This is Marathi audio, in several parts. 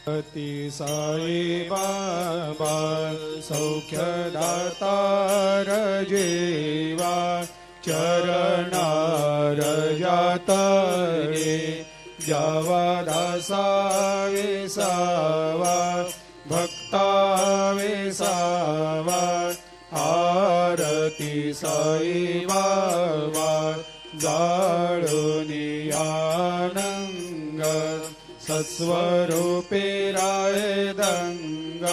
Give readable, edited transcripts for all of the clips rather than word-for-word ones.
ती साई बाबा सौख्यदातार जीवा चरणार जातरे जावा दासा विसावा भक्ता विसावा आरती साई बाबा जाळूनी आनंग सत्स्वरूपे राय दंग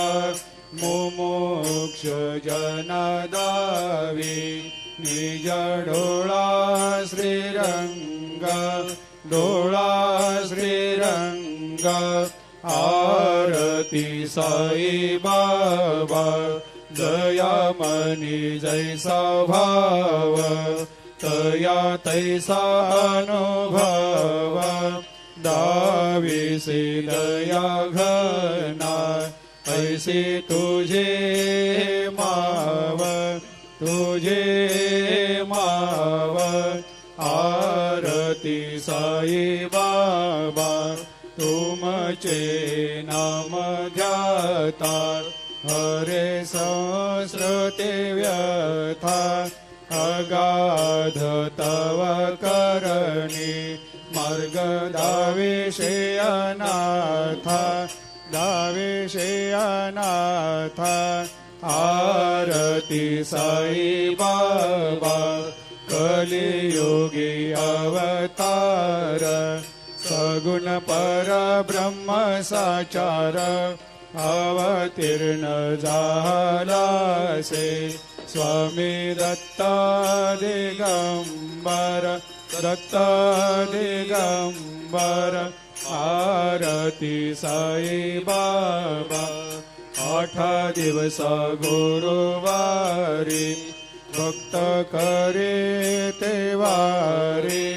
मुमुक्ष जनदावी निज डोळा श्रीरंग डोळा श्रीरंग आरती साई बाबा दयामनी जैसा भाव तया तैसा अनुभव दाविसे दया घना ऐसे तुझे माव आरती साई बाबा तुमचे नाम ध्याता हरे संस्कृते व्यथा अगाध तव करणी मार्ग दाविषे अनाथ आरती साई बाबा कलियुगी अवतार सगुण परब्रह्म साचार अवतीर्ण झालासे स्वामी दत्ता दिगंबर आरती साई बाबा 8 दिवस गुरुवारी भक्त करे तेवारी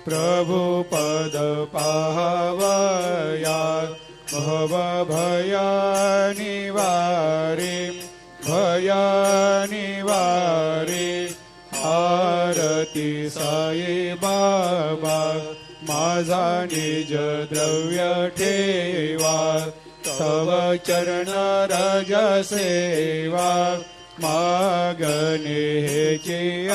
प्रभु पद पाहवया भव भया निवारी आरती साई बाबा माझा निज द्रव्य ठेवा तव चरण राज सेवा मागणे हेची